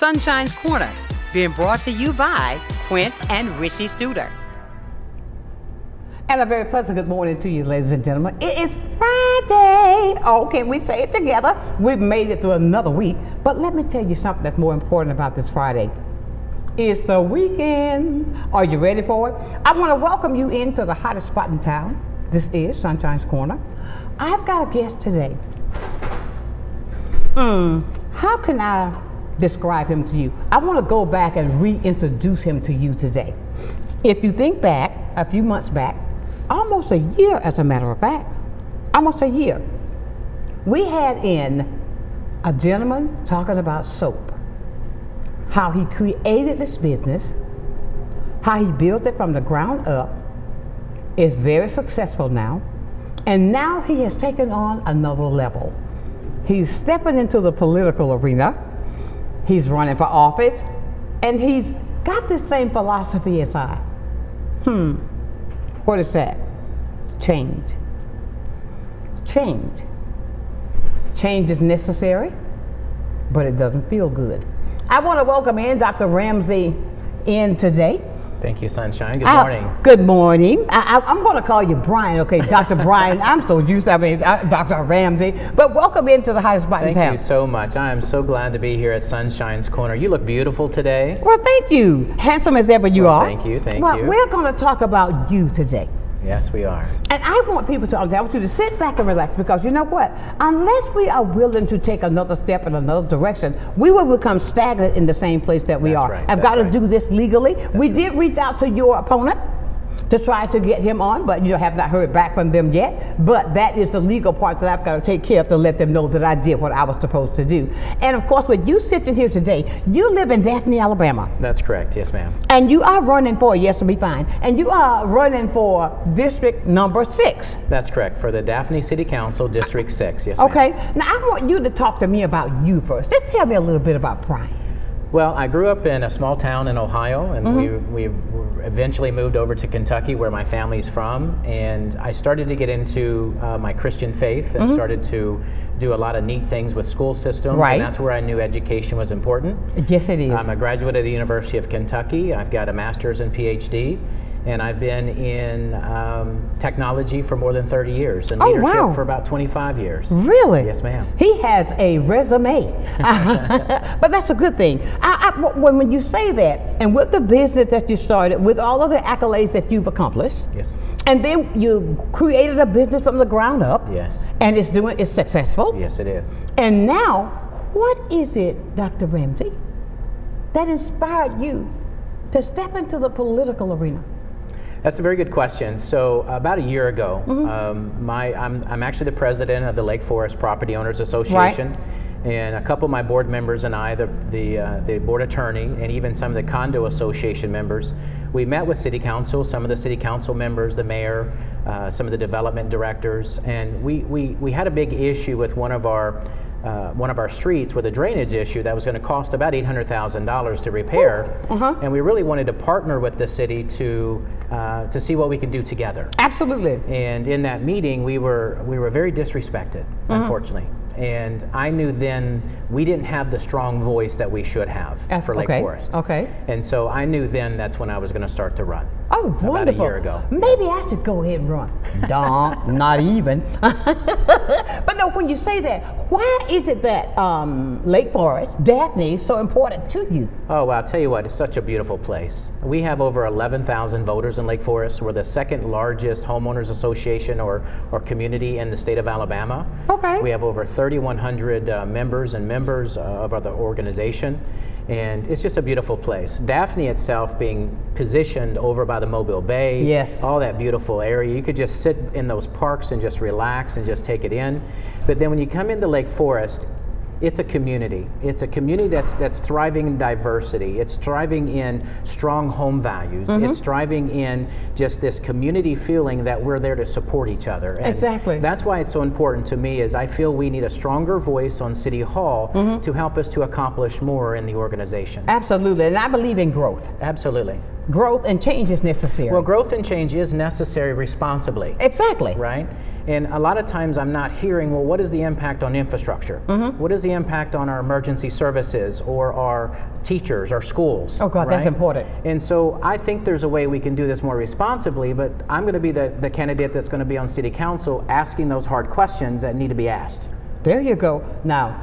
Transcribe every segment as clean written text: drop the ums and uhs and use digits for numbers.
Sonshine's Corner, being brought to you by Quint and Richie Studer. And a very pleasant good morning to you, ladies and gentlemen. It is Friday. Oh, can we say it together? We've made it through another week. But let me tell you something that's more important about this Friday. It's the weekend. Are you ready for it? I want to welcome you into the hottest spot in town. This is Sonshine's Corner. I've got a guest today. How can I describe him to you? I want to go back and reintroduce him to you today. If you think back, a few months back, almost a year as a matter of fact, almost a year, we had in a gentleman talking about soap, how he created this business, how he built it from the ground up, is very successful now, and now he has taken on another level. He's stepping into the political arena, he's running for office, and he's got the same philosophy as I. What is that? Change. Change. Change is necessary, but it doesn't feel good. I want to welcome in Dr. Ramsey in today. Thank you, Sonshine. Good morning. Good morning. I'm going to call you Bryan, okay? Dr. Bryan. I'm so used to, Dr. Ramsey. But welcome into the hottest spot in town. Thank you so much. I am so glad to be here at Sonshine's Corner. You look beautiful today. Well, thank you. Handsome as ever you are. Thank you, thank you. Well, we're going to talk about you today. Yes, we are. And I want people to understand, I want you to sit back and relax, because you know what? Unless we are willing to take another step in another direction, we will become stagnant in the same place that we are. Right, I've got to do this legally. We did reach out to your opponent to try to get him on, but you have not heard back from them yet. But that is the legal part that I've got to take care of to let them know that I did what I was supposed to do. And of course, with you sitting here today, you live in Daphne, Alabama. That's correct, yes ma'am. And you are running for, yes, to be fine, and you are running for District number 6. That's correct, for the Daphne City Council, District 6, yes ma'am. Okay, now I want you to talk to me about you first. Just tell me a little bit about Bryan. Well, I grew up in a small town in Ohio, and we eventually moved over to Kentucky, where my family's from, and I started to get into my Christian faith and started to do a lot of neat things with school systems, and that's where I knew education was important. Yes, it is. I'm a graduate of the University of Kentucky. I've got a master's and PhD, and I've been in technology for more than 30 years, and leadership for about 25 years. Really? Yes, ma'am. He has a resume, but that's a good thing. When you say that, and with the business that you started, with all of the accolades that you've accomplished, yes, and then you created a business from the ground up, yes, and it's successful. Yes, it is. And now, what is it, Dr. Ramsey, that inspired you to step into the political arena? That's a very good question. So about a year ago, I'm actually the president of the Lake Forest Property Owners Association, and a couple of my board members and I, the board attorney, and even some of the condo association members, we met with city council, some of the city council members, the mayor, some of the development directors, and we had a big issue with one of our streets with a drainage issue that was going to cost about $800,000 to repair, and we really wanted to partner with the city to see what we could do together. Absolutely. And in that meeting, we were very disrespected, unfortunately. And I knew then we didn't have the strong voice that we should have for Lake Forest. Okay. And so I knew then that's when I was going to start to run. Oh, wonderful. About a year ago. Maybe I should go ahead and run. Not even. But no, when you say that, why is it that Lake Forest, Daphne, is so important to you? Oh, well, I'll tell you what, it's such a beautiful place. We have over 11,000 voters in Lake Forest. We're the second largest homeowners association or community in the state of Alabama. Okay. We have over 3,100 members of our organization. And it's just a beautiful place. Daphne itself being positioned over by the Mobile Bay, yes, all that beautiful area. You could just sit in those parks and just relax and just take it in. But then when you come into Lake Forest, it's a community. It's a community that's thriving in diversity. It's thriving in strong home values. It's thriving in just this community feeling that we're there to support each other. And exactly. That's why it's so important to me, is I feel we need a stronger voice on City Hall to help us to accomplish more in the organization. Absolutely, and I believe in growth. Absolutely. growth and change is necessary. Well, growth and change is necessary responsibly. Exactly. Right? And a lot of times I'm not hearing, well, what is the impact on infrastructure? What is the impact on our emergency services or our teachers, our schools? Oh, God, that's important. And so I think there's a way we can do this more responsibly, but I'm going to be the candidate that's going to be on City Council asking those hard questions that need to be asked. There you go. Now,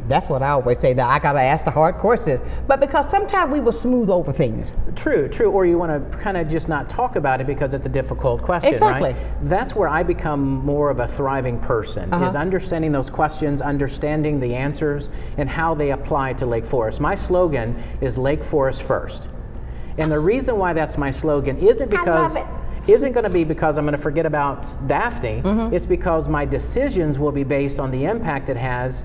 that's what I always say, that I got to ask the hard questions. But because sometimes we will smooth over things. True. Or you want to kind of just not talk about it because it's a difficult question, Exactly. right? That's where I become more of a thriving person, is understanding those questions, understanding the answers, and how they apply to Lake Forest. My slogan is Lake Forest First. And the reason why that's my slogan isn't going to be because I'm going to forget about Daphne. It's because my decisions will be based on the impact it has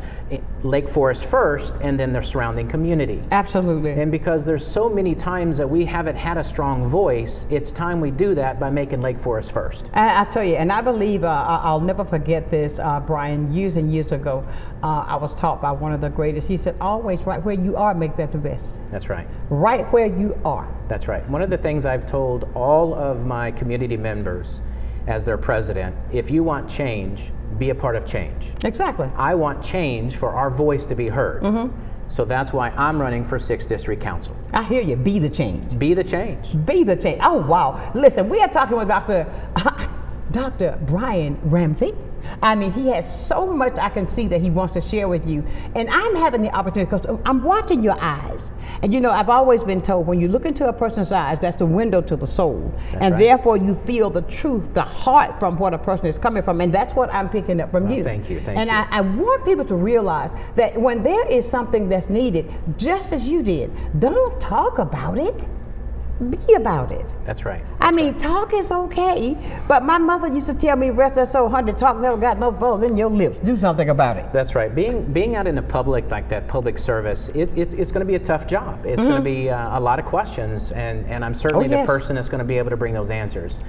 Lake Forest first and then the surrounding community. Absolutely. And because there's so many times that we haven't had a strong voice, it's time we do that by making Lake Forest first. I tell you, and I believe, I'll never forget this, Bryan, years and years ago, I was taught by one of the greatest. He said, always right where you are, make that the best. That's right. Right where you are. That's right. One of the things I've told all of my community members as their president, if you want change, be a part of change. Exactly. I want change for our voice to be heard. So that's why I'm running for 6th District Council. I hear you. Be the change. Be the change. Be the change. Oh, wow. Listen, we are talking with Dr. Bryan Ramsey. I mean, he has so much I can see that he wants to share with you. And I'm having the opportunity because I'm watching your eyes. And you know, I've always been told when you look into a person's eyes, that's the window to the soul. That's and right. Therefore you feel the truth, the heart from what a person is coming from. And that's what I'm picking up from you. Thank you. And I want people to realize that when there is something that's needed, just as you did, don't talk about it. Be about it. That's right. I mean, talk is okay, but my mother used to tell me, rest that so hard, talk never got no vote in your lips. Do something about it. That's right. Being out in the public like that, public service, it's going to be a tough job. It's going to be a lot of questions, and I'm certainly the person that's going to be able to bring those answers.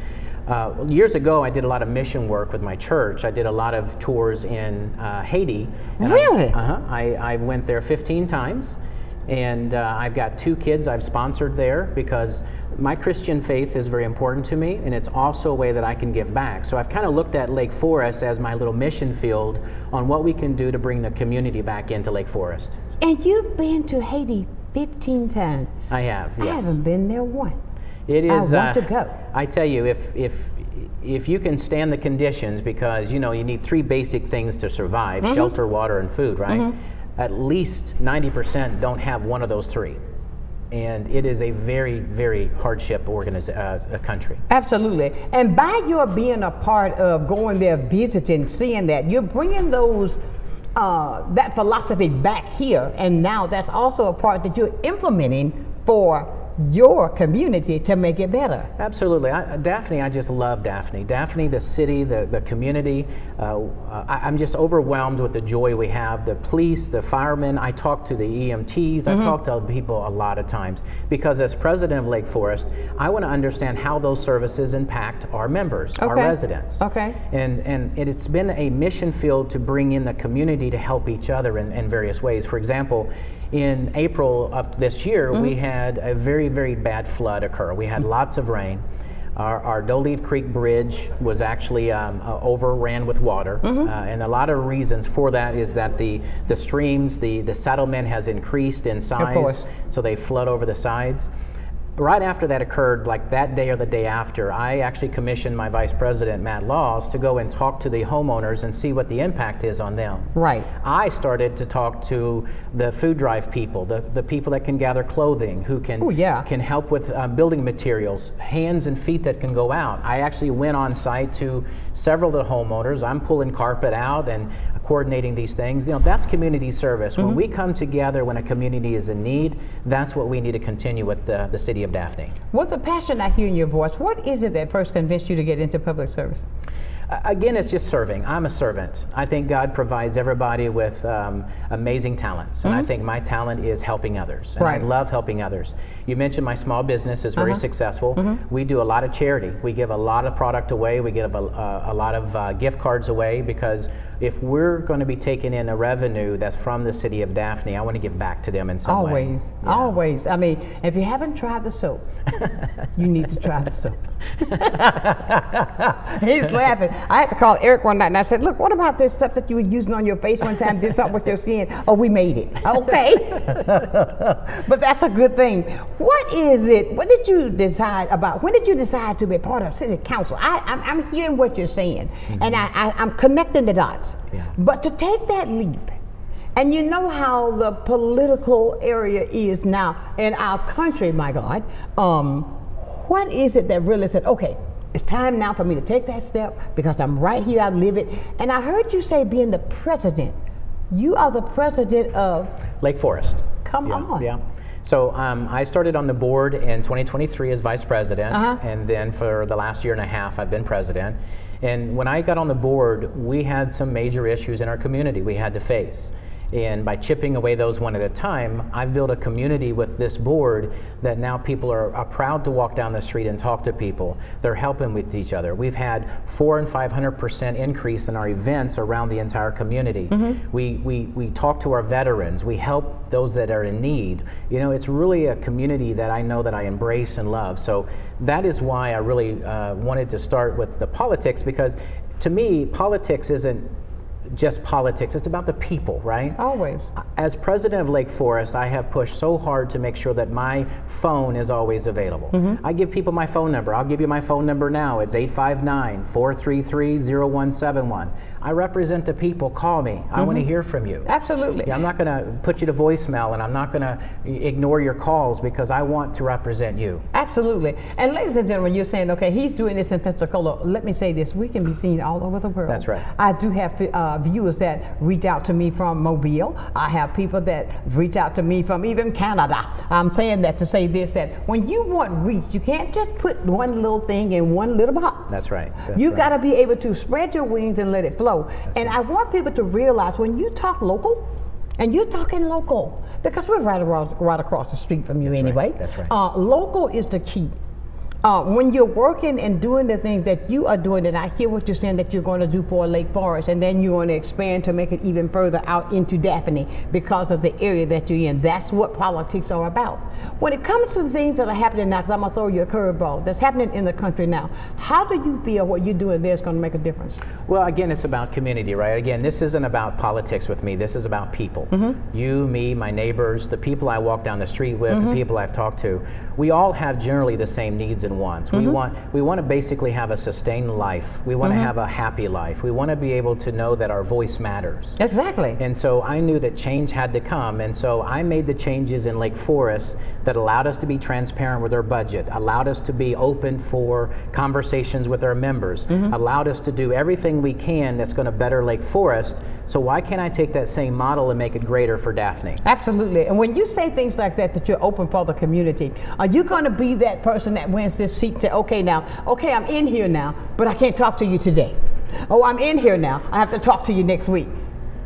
Years ago, I did a lot of mission work with my church. I did a lot of tours in Haiti. And really? I went there 15 times. And I've got 2 kids I've sponsored there because my Christian faith is very important to me, and it's also a way that I can give back. So I've kind of looked at Lake Forest as my little mission field on what we can do to bring the community back into Lake Forest. And you've been to Haiti 15 times. I have, yes. I haven't been there once. It is. I want to go. I tell you, if you can stand the conditions, because you know you need 3 basic things to survive: shelter, water, and food, right? At least 90% don't have one of those 3. And it is a very, very hardship country. Absolutely. And by your being a part of going there, visiting, seeing that, you're bringing those that philosophy back here. And now that's also a part that you're implementing for your community to make it better. Absolutely. Daphne, I just love Daphne. Daphne, the city, the community, I'm just overwhelmed with the joy we have. The police, the firemen, I talk to the EMTs, I talk to people a lot of times, because as president of Lake Forest, I want to understand how those services impact our members, our residents. Okay. And it's been a mission field to bring in the community to help each other in various ways. For example, in April of this year, we had a very, very bad flood occur. We had lots of rain. Our Doleave Creek Bridge was actually overran with water, and a lot of reasons for that is that the streams, the settlement has increased in size, so they flood over the sides. Right after that occurred, like that day or the day after, I actually commissioned my Vice President, Matt Laws, to go and talk to the homeowners and see what the impact is on them. Right. I started to talk to the food drive people, the people that can gather clothing, who can help with building materials, hands and feet that can go out. I actually went on site to several of the homeowners. I'm pulling carpet out and coordinating these things. You know, that's community service. When we come together when a community is in need, that's what we need to continue with the city of Daphne. With the passion I hear in your voice, what is it that first convinced you to get into public service? Again, it's just serving. I'm a servant. I think God provides everybody with amazing talents, and I think my talent is helping others. And I love helping others. You mentioned my small business is very successful. We do a lot of charity. We give a lot of product away. We give a lot of gift cards away, because if we're going to be taking in a revenue that's from the city of Daphne, I want to give back to them in some way. Always. I mean, if you haven't tried the soap, you need to try the soap. He's laughing. I had to call Eric one night and I said, look, what about this stuff that you were using on your face one time, did something with your skin? Oh, we made it. Okay. But that's a good thing. What is it? What did you decide about? When did you decide to be part of city council? I'm hearing what you're saying, and I'm connecting the dots. Yeah. But to take that leap, and you know how the political area is now in our country, my God, what is it that really said, okay, it's time now for me to take that step because I'm right here, I live it. And I heard you say being the president, you are the president of? Lake Forest. Come on. Yeah. So I started on the board in 2023 as vice president, and then for the last year and a half, I've been president. And when I got on the board, we had some major issues in our community we had to face. And by chipping away those one at a time, I've built a community with this board that now people are proud to walk down the street and talk to people. They're helping with each other. We've had 400% and 500% increase in our events around the entire community. We talk to our veterans. We help those that are in need. You know, it's really a community that I know that I embrace and love. So that is why I really wanted to start with the politics, because to me, politics isn't just politics, it's about the people, right? Always. As president of Lake Forest, I have pushed so hard to make sure that my phone is always available. I give people my phone number. I'll give you my phone number now. It's 859-433-0171. I represent the people. Call me. I want to hear from you. Absolutely. Yeah, I'm not going to put you to voicemail, and I'm not going to ignore your calls because I want to represent you. Absolutely. And ladies and gentlemen, you're saying, okay, he's doing this in Pensacola. Let me say this, we can be seen all over the world. That's right. I do have viewers that reach out to me from Mobile. I have people that reach out to me from even Canada. I'm saying that to say this, that when you want reach, you can't just put one little thing in one little box. That's right. You've got to be able to spread your wings and let it flow. And I want people to realize when you talk local, and you're talking local, because we're right across the street from you anyway. That's right. Local is the key. When you're working and doing the things that you are doing, and I hear what you're saying that you're going to do for Lake Forest, and then you're going to expand to make it even further out into Daphne because of the area that you're in. That's what politics are about. When it comes to the things that are happening now, because I'm going to throw you a curveball, that's happening in the country now, how do you feel what you're doing there is going to make a difference? Well, again, it's about community, right? Again, this isn't about politics with me. This is about people. You, me, my neighbors, the people I walk down the street with, the people I've talked to. We all have generally the same needs and wants. We want to basically have a sustained life. We want to have a happy life. We want to be able to know that our voice matters. Exactly. And so I knew that change had to come, and so I made the changes in Lake Forest that allowed us to be transparent with our budget, allowed us to be open for conversations with our members, allowed us to do everything we can that's going to better Lake Forest. So why can't I take that same model and make it greater for Daphne? Absolutely. And when you say things like that, that you're open for the community, are you going to be that person that wins this seat to, okay, I'm in here now, but I can't talk to you today. Oh, I'm in here now, I have to talk to you next week.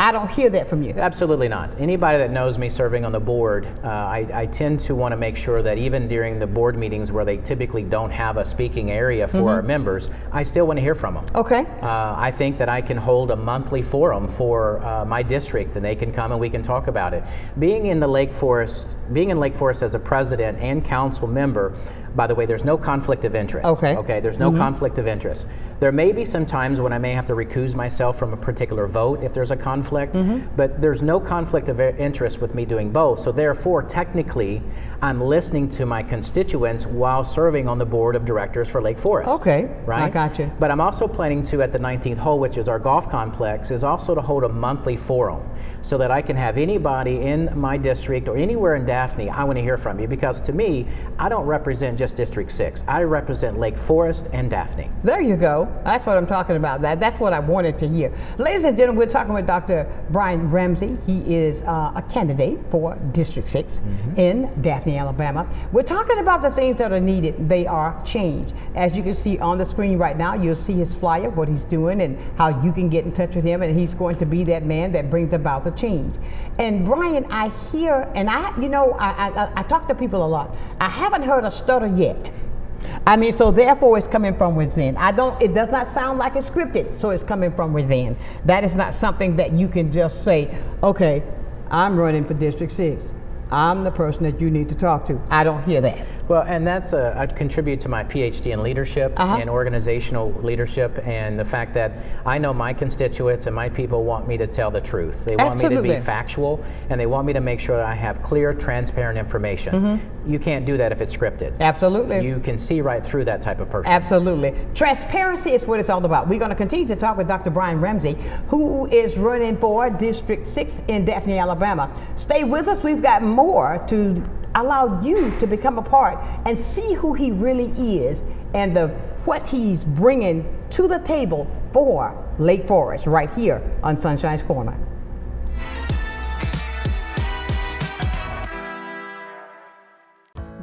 I don't hear that from you. Absolutely not. Anybody that knows me serving on the board, I tend to want to make sure that even during the board meetings where they typically don't have a speaking area for our members, I still want to hear from them. Okay. I think that I can hold a monthly forum for my district, and they can come and we can talk about it. Being in Lake Forest as a president and council member, by the way, there's no conflict of interest. Okay, there's no conflict of interest. There may be some times when I may have to recuse myself from a particular vote if there's a conflict, but there's no conflict of interest with me doing both. So therefore, technically, I'm listening to my constituents while serving on the board of directors for Lake Forest. Okay, right? I got you. But I'm also planning to, at the 19th hole, which is our golf complex, is also to hold a monthly forum so that I can have anybody in my district or anywhere in Daphne, I want to hear from you, because to me, I don't represent just District 6. I represent Lake Forest and Daphne. There you go. That's what I'm talking about. That's what I wanted to hear. Ladies and gentlemen, we're talking with Dr. Bryan Ramsey. He is a candidate for District 6 in Daphne, Alabama. We're talking about the things that are needed. They are change. As you can see on the screen right now, you'll see his flyer, what he's doing, and how you can get in touch with him, and he's going to be that man that brings about the change. And Bryan, I hear, and I talk to people a lot. I haven't heard a stutter yet. I mean, so therefore it's coming from within. It does not sound like it's scripted, so it's coming from within. That is not something that you can just say, okay, I'm running for District 6. I'm the person that you need to talk to. I don't hear that. Well, and that's I contribute to my PhD in leadership and organizational leadership, and the fact that I know my constituents and my people want me to tell the truth. They want me to be factual, and they want me to make sure that I have clear, transparent information. You can't do that if it's scripted. Absolutely. You can see right through that type of person. Absolutely. Transparency is what it's all about. We're going to continue to talk with Dr. Bryan Ramsey, who is running for District 6 in Daphne, Alabama. Stay with us. We've got more to allow you to become a part and see who he really is and what he's bringing to the table for Lake Forest right here on Sunshine's Corner.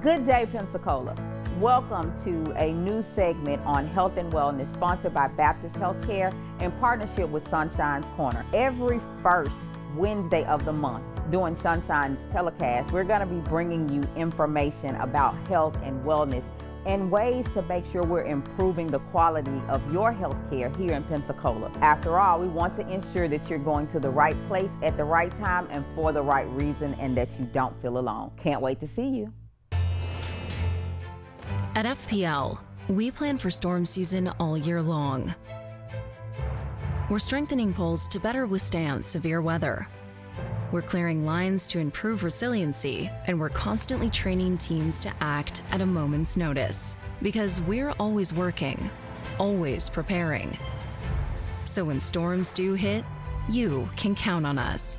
Good day, Pensacola. Welcome to a new segment on health and wellness sponsored by Baptist Healthcare in partnership with Sunshine's Corner. Every first Wednesday of the month during Sunshine's telecast, we're going to be bringing you information about health and wellness and ways to make sure we're improving the quality of your health care here in Pensacola. After all, we want to ensure that you're going to the right place at the right time and for the right reason, and that you don't feel alone. Can't wait to see you. At FPL, we plan for storm season all year long. We're strengthening poles to better withstand severe weather. We're clearing lines to improve resiliency, and we're constantly training teams to act at a moment's notice. Because we're always working, always preparing. So when storms do hit, you can count on us.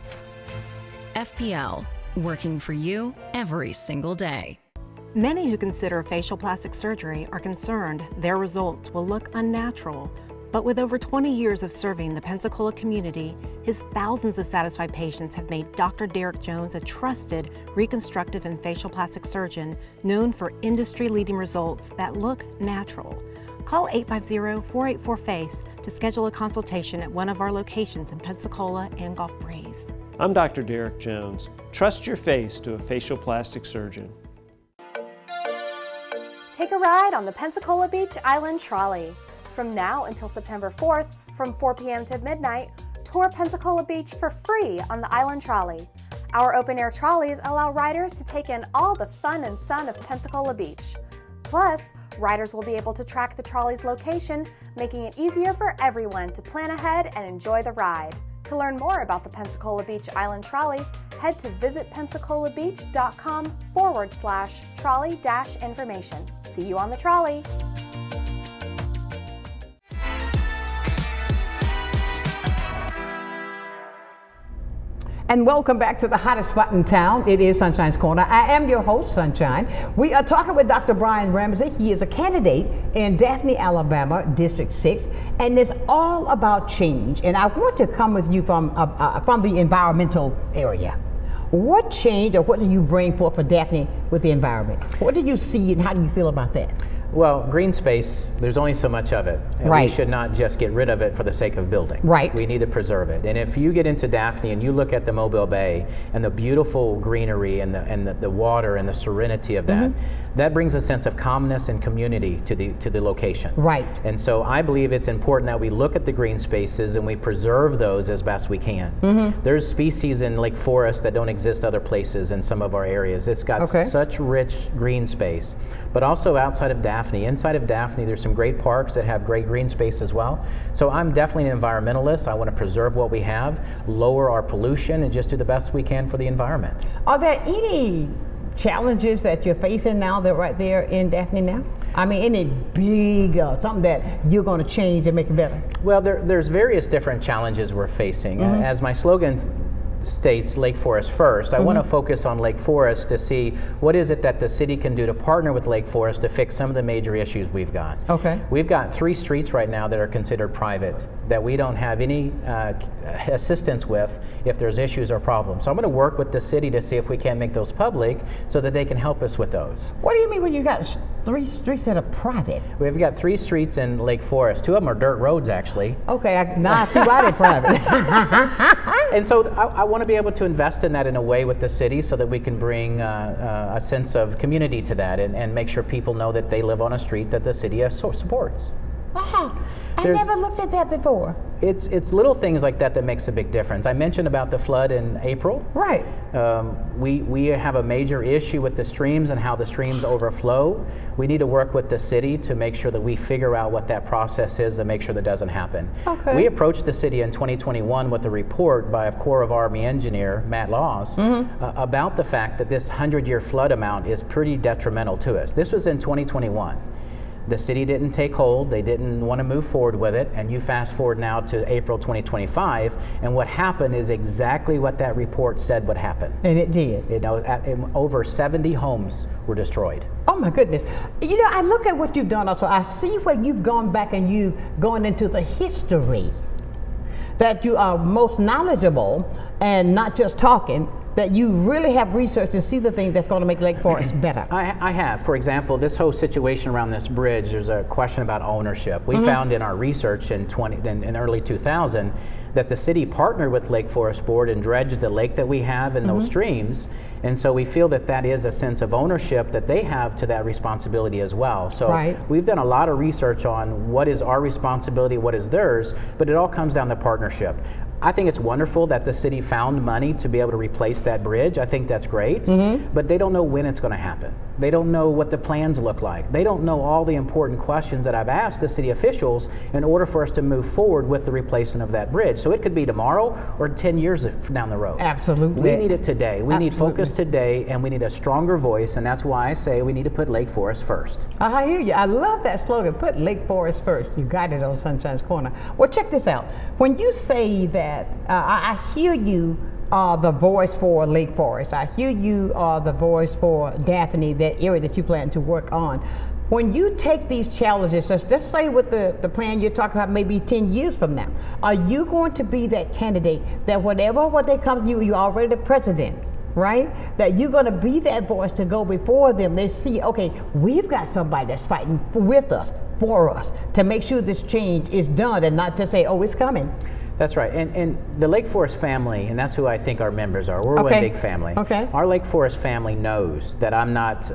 FPL, working for you every single day. Many who consider facial plastic surgery are concerned their results will look unnatural. But with over 20 years of serving the Pensacola community, his thousands of satisfied patients have made Dr. Derek Jones a trusted reconstructive and facial plastic surgeon known for industry-leading results that look natural. Call 850-484-FACE to schedule a consultation at one of our locations in Pensacola and Gulf Breeze. I'm Dr. Derek Jones. Trust your face to a facial plastic surgeon. Take a ride on the Pensacola Beach Island Trolley. From now until September 4th, from 4 p.m. to midnight, tour Pensacola Beach for free on the Island Trolley. Our open-air trolleys allow riders to take in all the fun and sun of Pensacola Beach. Plus, riders will be able to track the trolley's location, making it easier for everyone to plan ahead and enjoy the ride. To learn more about the Pensacola Beach Island Trolley, head to visitpensacolabeach.com/trolley-information. See you on the trolley. And welcome back to the hottest spot in town. It is Sunshine's Corner. I am your host, Sunshine. We are talking with Dr. Bryan Ramsey. He is a candidate in Daphne, Alabama, District 6, and it's all about change. And I want to come with you from the environmental area. What change or what do you bring forth for Daphne with the environment? What do you see and how do you feel about that? Well, green space, there's only so much of it. And we should not just get rid of it for the sake of building. We need to preserve it. And if you get into Daphne and you look at the Mobile Bay and the beautiful greenery and the water and the serenity of that, that brings a sense of calmness and community to the location. And so I believe it's important that we look at the green spaces and we preserve those as best we can. There's species in Lake Forest that don't exist other places in some of our areas. It's got such rich green space. But also outside of Daphne, inside of Daphne, there's some great parks that have great green space as well. So I'm definitely an environmentalist. I want to preserve what we have, lower our pollution, and just do the best we can for the environment. Are there any challenges that you're facing now that right there in Daphne now? I mean, any big, something that you're going to change and make it better? Well, there's various different challenges we're facing. As my slogan states, Lake Forest first, I want to focus on Lake Forest to see what is it that the city can do to partner with Lake Forest to fix some of the major issues we've got. We've got 3 streets right now that are considered private that we don't have any assistance with if there's issues or problems. So I'm going to work with the city to see if we can make those public so that they can help us with those. What do you mean when you got 3 streets that are private? We've got 3 streets in Lake Forest. 2 of them are dirt roads, actually. Okay, now I see why they're private. And so I want to be able to invest in that in a way with the city so that we can bring a sense of community to that and make sure people know that they live on a street that the city supports. Wow, I never looked at that before. It's little things like that that makes a big difference. I mentioned about the flood in April. Right. We have a major issue with the streams and how the streams overflow. We need to work with the city to make sure that we figure out what that process is and make sure that doesn't happen. Okay. We approached the city in 2021 with a report by a Corps of Army engineer, Matt Laws, about the fact that this 100-year flood amount is pretty detrimental to us. This was in 2021. The city didn't take hold, they didn't want to move forward with it, and you fast forward now to April 2025, and what happened is exactly what that report said would happen. And it did. You know, over 70 homes were destroyed. Oh my goodness. You know, I look at what you've done also. I see where you've gone back and you've gone into the history, that you are most knowledgeable and not just talking, that you really have researched and see the thing that's going to make Lake Forest better. I have. For example, this whole situation around this bridge, there's a question about ownership. We found in our research in early 2000 that the city partnered with Lake Forest Board and dredged the lake that we have in those streams. And so we feel that that is a sense of ownership that they have to that responsibility as well. So we've done a lot of research on what is our responsibility, what is theirs, but it all comes down to partnership. I think it's wonderful that the city found money to be able to replace that bridge. I think that's great, but they don't know when it's going to happen. They don't know what the plans look like. They don't know all the important questions that I've asked the city officials in order for us to move forward with the replacement of that bridge. So it could be tomorrow or 10 years down the road. Absolutely. We need it today. We need focus today, and we need a stronger voice, and that's why I say we need to put Lake Forest first. I hear you. I love that slogan, put Lake Forest first. You got it on Sunshine's Corner. Well, check this out. When you say that, I hear you are the voice for Lake Forest. I hear you are the voice for Daphne, that area that you plan to work on. When you take these challenges, let's say with the plan you're talking about maybe 10 years from now, are you going to be that candidate that what they come to you, you're already the president, right? That you're going to be that voice to go before them. They see, okay, we've got somebody that's fighting with us, for us, to make sure this change is done and not just say, oh, it's coming. That's right, and the Lake Forest family, and that's who I think our members are. We're one big family. Okay. Our Lake Forest family knows that I'm not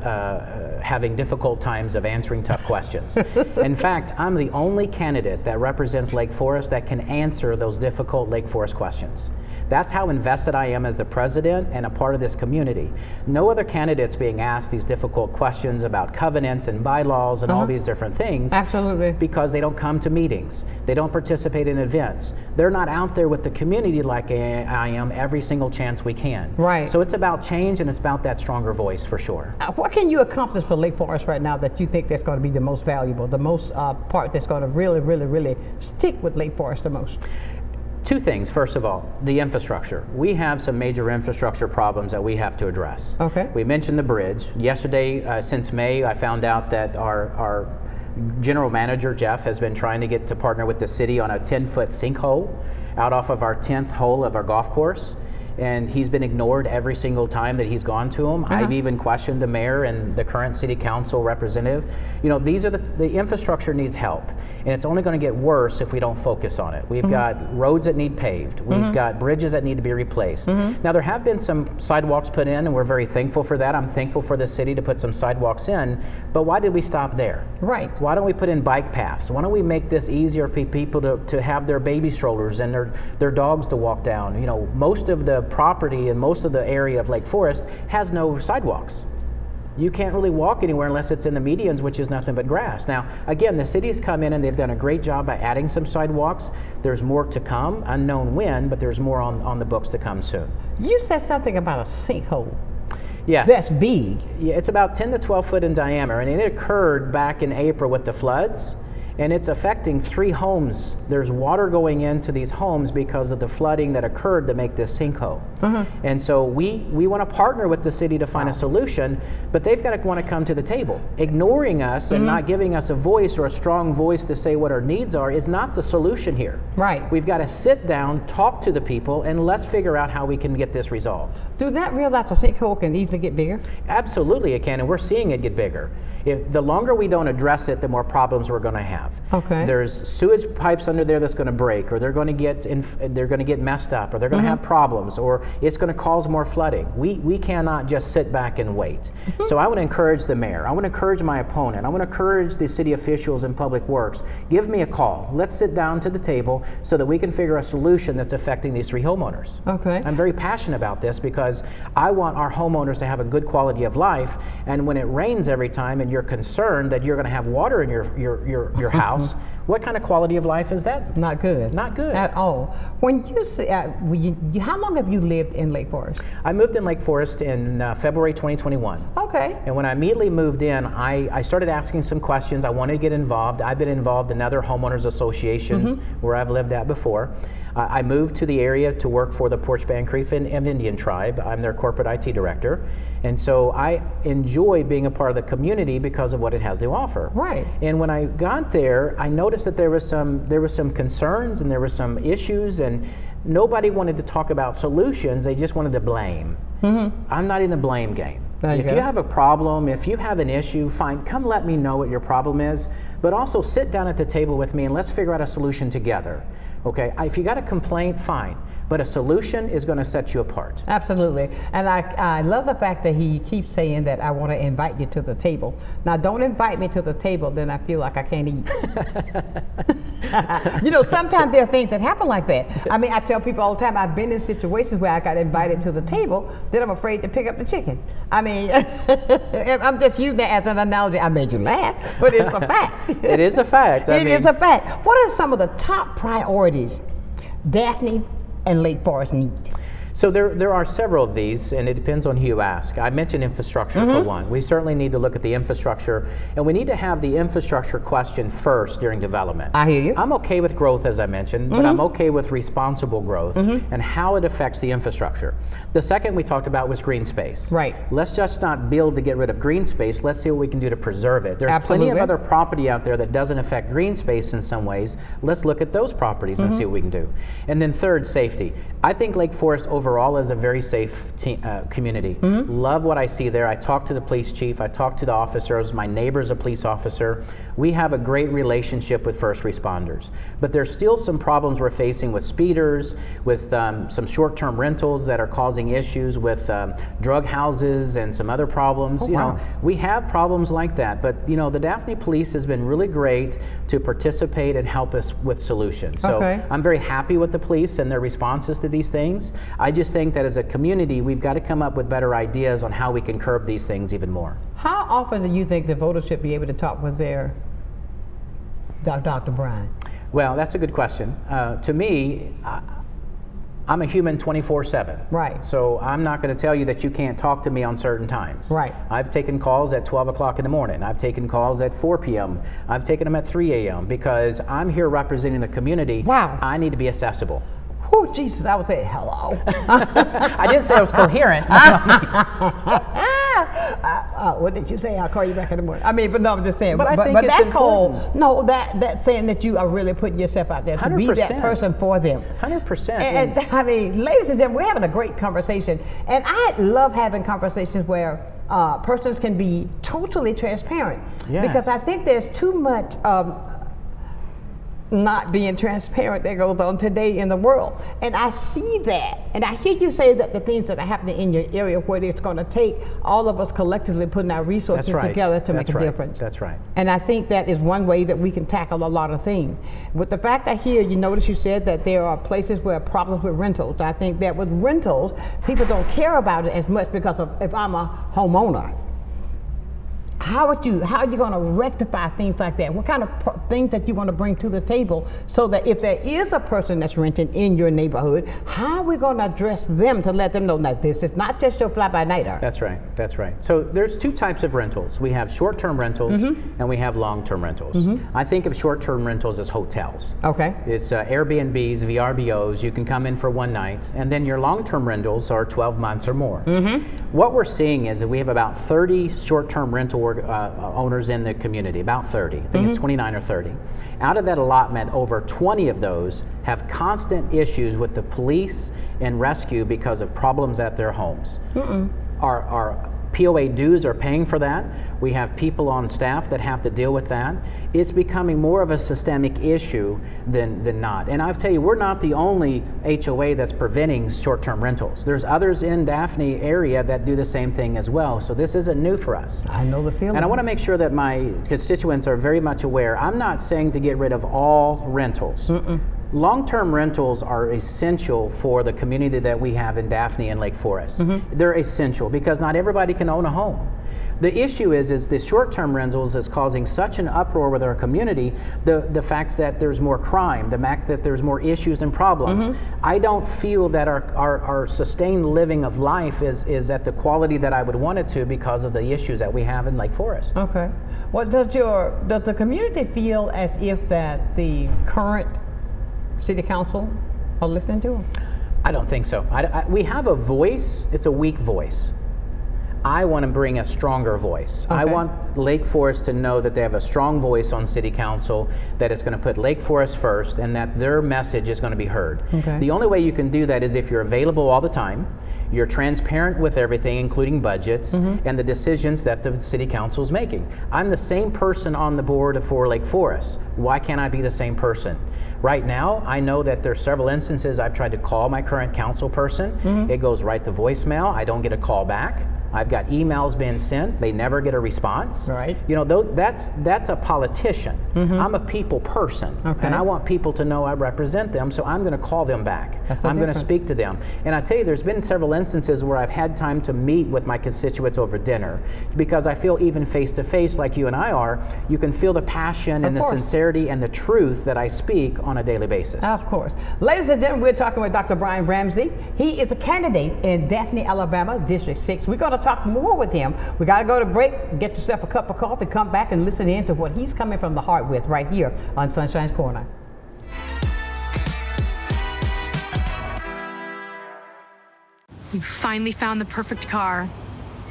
having difficult times of answering tough questions. In fact, I'm the only candidate that represents Lake Forest that can answer those difficult Lake Forest questions. That's how invested I am as the president and a part of this community. No other candidate's being asked these difficult questions about covenants and bylaws and all these different things. Absolutely. Because they don't come to meetings. They don't participate in events. They're not out there with the community like I am every single chance we can. Right. So it's about change, and it's about that stronger voice for sure. What can you accomplish for Lake Forest right now that you think that's going to be the most valuable, the most part that's going to really, really, really stick with Lake Forest the most? Two things. First of all, the infrastructure. We have some major infrastructure problems that we have to address. Okay. We mentioned the bridge. Yesterday, since May, I found out that our general manager, Jeff, has been trying to get to partner with the city on a 10-foot sinkhole out off of our 10th hole of our golf course. And he's been ignored every single time that he's gone to him. I've even questioned the mayor and the current city council representative. You know, these are the infrastructure needs help, and it's only going to get worse if we don't focus on it. We've got roads that need paved. We've got bridges that need to be replaced. Now, there have been some sidewalks put in, and we're very thankful for that. I'm thankful for the city to put some sidewalks in, but why did we stop there? Right. Why don't we put in bike paths? Why don't we make this easier for people to have their baby strollers and their dogs to walk down? You know, most of the property and most of the area of Lake Forest has no sidewalks. You can't really walk anywhere unless it's in the medians, which is nothing but grass. Now, again, the city has come in and they've done a great job by adding some sidewalks. There's more to come, unknown when, but there's more on the books to come soon. You said something about a sinkhole. Yes. That's big. Yeah, it's about 10 to 12 foot in diameter, and it occurred back in April with the floods. And it's affecting 3 homes. There's water going into these homes because of the flooding that occurred to make this sinkhole. And so we want to partner with the city to find a solution, but they've got to want to come to the table. Ignoring us and not giving us a voice or a strong voice to say what our needs are is not the solution here. Right. We've got to sit down, talk to the people, and let's figure out how we can get this resolved. Do not realize a sinkhole can easily get bigger? Absolutely it can, and we're seeing it get bigger. The longer we don't address it, the more problems we're going to have. have. Okay. There's sewage pipes under there that's going to break, or they're going to get messed up, or they're going to have problems, or it's going to cause more flooding. We cannot just sit back and wait. So I would encourage the mayor. I would encourage my opponent. I would encourage the city officials in Public Works. Give me a call. Let's sit down to the table so that we can figure a solution that's affecting these 3 homeowners. Okay. I'm very passionate about this because I want our homeowners to have a good quality of life, and when it rains every time and you're concerned that you're going to have water in your house, what kind of quality of life is that? Not good. Not good. At all. When you say, how long have you lived in Lake Forest? I moved in Lake Forest in February 2021. Okay. And when I immediately moved in, I started asking some questions. I wanted to get involved. I've been involved in other homeowners associations where I've lived at before. I moved to the area to work for the Porch Band Creek and Indian Tribe. I'm their corporate IT director. And so I enjoy being a part of the community because of what it has to offer. Right. And when I got there, I noticed that there was some concerns and there were some issues, and nobody wanted to talk about solutions. They just wanted to blame. I'm not in the blame game. If you have a problem, if you have an issue, fine, come let me know what your problem is, but also sit down at the table with me and let's figure out a solution together. Okay, if you got a complaint, fine, but a solution is going to set you apart. Absolutely. And I love the fact that he keeps saying that I want to invite you to the table. Now, don't invite me to the table, then I feel like I can't eat. You know, sometimes there are things that happen like that. I mean, I tell people all the time, I've been in situations where I got invited to the table, then I'm afraid to pick up the chicken. I mean, I'm just using that as an analogy. I made you laugh, but it's a fact. It is a fact. It is a fact. What are some of the top priorities Daphne and Lake Forest need? So there are several of these, and it depends on who you ask. I mentioned infrastructure for one. We certainly need to look at the infrastructure, and we need to have the infrastructure question first during development. I hear you. I'm okay with growth, as I mentioned, but I'm okay with responsible growth and how it affects the infrastructure. The second we talked about was green space. Right. Let's just not build to get rid of green space. Let's see what we can do to preserve it. There's plenty of other property out there that doesn't affect green space in some ways. Let's look at those properties and see what we can do. And then third, safety. I think Lake Forest overall is a very safe community. Love what I see there. I talk to the police chief, I talk to the officers, my neighbor's a police officer. We have a great relationship with first responders. But there's still some problems we're facing with speeders, with some short-term rentals that are causing issues, with drug houses and some other problems. You know, we have problems like that, but you know, the Daphne Police has been really great to participate and help us with solutions. So I'm very happy with the police and their responses to these things. I just think that as a community, we've got to come up with better ideas on how we can curb these things even more. How often do you think the voters should be able to talk with their Dr. Bryan? Well, that's a good question. To me, I'm a human 24/7. Right. So I'm not going to tell you that you can't talk to me on certain times. Right. I've taken calls at 12 o'clock in the morning. I've taken calls at 4 p.m. I've taken them at 3 a.m. because I'm here representing the community. Wow. I need to be accessible. Oh, Jesus, I would say hello. I didn't say I was coherent. What did you say? I'll call you back in the morning. I mean, but no, I'm just saying. But I think but it's that's important. cool. No, that's saying that you are really putting yourself out there to 100%. be that person for them. 100%. And I mean, ladies and gentlemen, we're having a great conversation. And I love having conversations where persons can be totally transparent. Yes. Because I think there's too much not being transparent that goes on today in the world. And I see that. And I hear you say that the things that are happening in your area, where it's going to take all of us collectively putting our resources together to make a difference. That's right. And I think that is one way that we can tackle a lot of things. With the fact I hear, you notice you said that there are places where problems with rentals. I think that with rentals, people don't care about it as much because of if I'm a homeowner. How are you going to rectify things like that? What kind of things that you want to bring to the table so that if there is a person that's renting in your neighborhood, how are we going to address them to let them know that this is not just your fly-by-nighter? That's right. That's right. So there's two types of rentals. We have short-term rentals and we have long-term rentals. I think of short-term rentals as hotels. Okay. It's Airbnbs, VRBOs. You can come in for one night, and then your long-term rentals are 12 months or more. What we're seeing is that we have about 30 short-term rental owners in the community, about 30. I think it's 29 or 30. Out of that allotment, over 20 of those have constant issues with the police and rescue because of problems at their homes. Our POA dues are paying for that. We have people on staff that have to deal with that. It's becoming more of a systemic issue than not. And I'll tell you, we're not the only HOA that's preventing short-term rentals. There's others in Daphne area that do the same thing as well. So this isn't new for us. I know the feeling. And I want to make sure that my constituents are very much aware. I'm not saying to get rid of all rentals. Long-term rentals are essential for the community that we have in Daphne and Lake Forest. They're essential because not everybody can own a home. The issue is the short-term rentals is causing such an uproar with our community, the fact that there's more crime, the fact that there's more issues and problems. I don't feel that our sustained living of life is at the quality that I would want it to because of the issues that we have in Lake Forest. Okay. Well, does the community feel as if that the current City Council are listening to them? I don't think so. We have a voice. It's a weak voice. I want to bring a stronger voice. Okay. I want Lake Forest to know that they have a strong voice on City Council, that it's going to put Lake Forest first, and that their message is going to be heard. Okay. The only way you can do that is if you're available all the time, you're transparent with everything, including budgets, and the decisions that the City Council is making. I'm the same person on the board for Lake Forest. Why can't I be the same person? Right now, I know that there's several instances I've tried to call my current council person. It goes right to voicemail. I don't get a call back. I've got emails being sent. They never get a response. Right. You know, that's a politician. I'm a people person, and I want people to know I represent them, so I'm going to call them back. I'm going to speak to them. And I tell you, there's been several instances where I've had time to meet with my constituents over dinner, because I feel even face-to-face like you and I are, you can feel the passion and the sincerity and the truth that I speak on a daily basis. Of course. Ladies and gentlemen, we're talking with Dr. Bryan Ramsey. He is a candidate in Daphne, Alabama, District 6. We're going to talk more with him. We got to go to break, get yourself a cup of coffee, come back and listen in to what he's coming from the heart with right here on Sunshine's Corner. You finally found the perfect car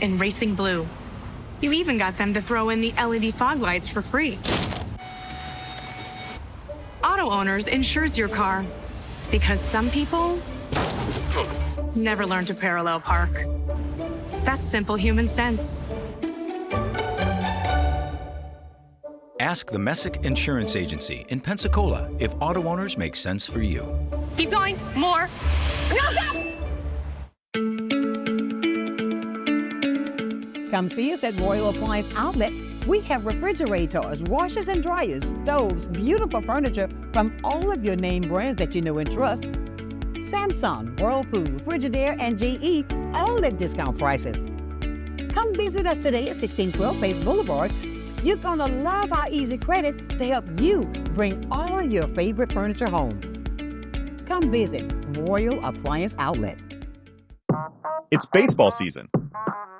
in Racing Blue. You even got them to throw in the LED fog lights for free. Auto Owners insures your car because some people never learn to parallel park. That's simple human sense. Ask the Messick Insurance Agency in Pensacola if auto owners make sense for you. Keep going. More. No, stop! Come see us at Royal Appliance Outlet. We have refrigerators, washers and dryers, stoves, beautiful furniture from all of your name brands that you know and trust. Samsung, Whirlpool, Frigidaire, and GE, all at discount prices. Come visit us today at 1612 Face Boulevard. You're gonna love our easy credit to help you bring all of your favorite furniture home. Come visit Royal Appliance Outlet. It's baseball season.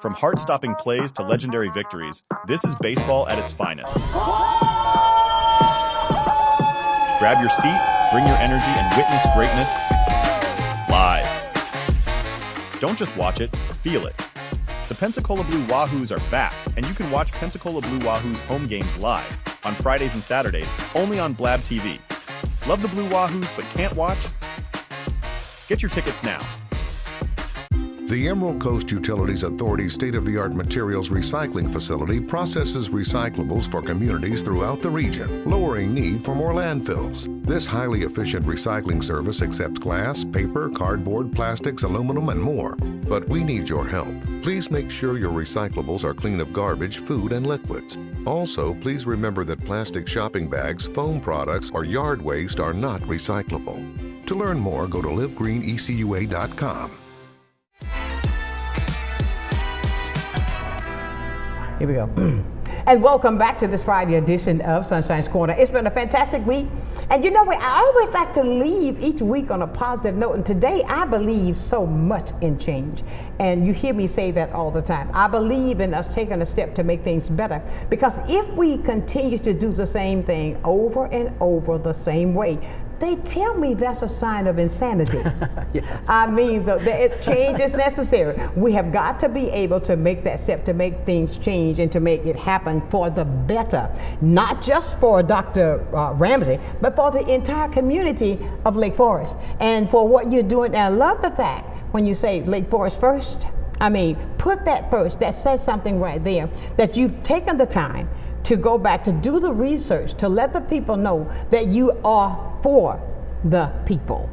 From heart-stopping plays to legendary victories, this is baseball at its finest. Grab your seat, bring your energy, and witness greatness live. Don't just watch it, feel it. The Pensacola Blue Wahoos are back, and you can watch Pensacola Blue Wahoos home games live on Fridays and Saturdays, only on Blab TV. Love the Blue Wahoos but can't watch? Get your tickets now. The Emerald Coast Utilities Authority's state-of-the-art materials recycling facility processes recyclables for communities throughout the region, lowering need for more landfills. This highly efficient recycling service accepts glass, paper, cardboard, plastics, aluminum, and more. But we need your help. Please make sure your recyclables are clean of garbage, food, and liquids. Also, please remember that plastic shopping bags, foam products, or yard waste are not recyclable. To learn more, go to livegreenecua.com. Here we go. And welcome back to this Friday edition of Sunshine's Corner. It's been a fantastic week. And you know what? I always like to leave each week on a positive note. And today I believe so much in change. And you hear me say that all the time. I believe in us taking a step to make things better. Because if we continue to do the same thing over and over the same way, they tell me that's a sign of insanity. Yes. I mean, change is necessary. We have got to be able to make that step to make things change and to make it happen for the better. Not just for Dr. Ramsey, but for the entire community of Lake Forest. And for what you're doing, and I love the fact when you say Lake Forest first, I mean, put that first. That says something right there, that you've taken the time to go back to do the research, to let the people know that you are for the people.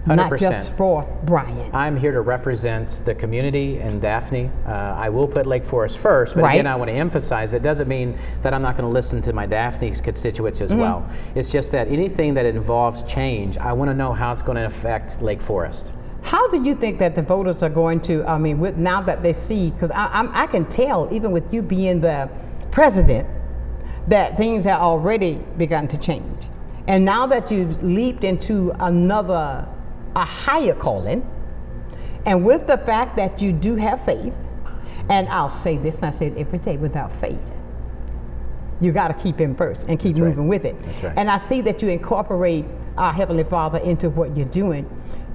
100%. Not just for Bryan. I'm here to represent the community and Daphne. I will put Lake Forest first, but again, I want to emphasize it doesn't mean that I'm not going to listen to my Daphne's constituents as well. It's just that anything that involves change, I want to know how it's going to affect Lake Forest. How do you think that the voters are going to, I mean, with now that they see, because I can tell, even with you being the president, that things have already begun to change. And now that you've leaped into a higher calling, and with the fact that you do have faith, and I'll say this, and I say it every day, without faith, you got to keep him first and keep moving with it. That's right. And I see that you incorporate our Heavenly Father into what you're doing.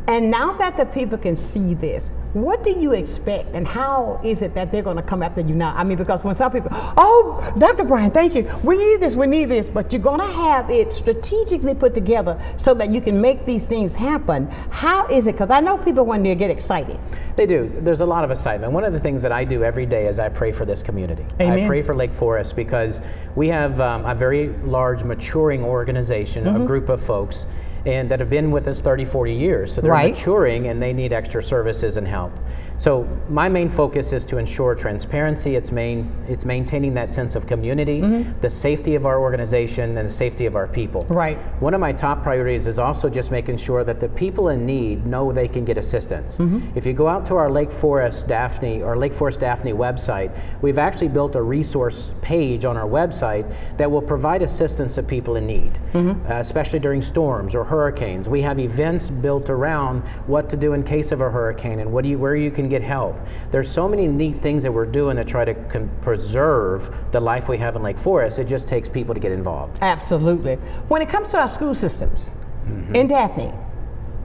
And now that the people can see this, what do you expect, and how is it that they're going to come after you now? I mean, because when some people, oh, Dr. Bryan, thank you, we need this, but you're going to have it strategically put together so that you can make these things happen. How is it? Because I know people when they get excited. They do. There's a lot of excitement. One of the things that I do every day is I pray for this community. Amen. I pray for Lake Forest because we have a very large maturing organization, a group of folks, and that have been with us 30, 40 years. So they're maturing and they need extra services and help. So my main focus is to ensure transparency. It's maintaining that sense of community, the safety of our organization, and the safety of our people. Right. One of my top priorities is also just making sure that the people in need know they can get assistance. If you go out to our Lake Forest Daphne or Lake Forest Daphne website, we've actually built a resource page on our website that will provide assistance to people in need, especially during storms or hurricanes. We have events built around what to do in case of a hurricane and where you can get help. There's so many neat things that we're doing to try to preserve the life we have in Lake Forest. It just takes people to get involved. Absolutely. When it comes to our school systems in Daphne,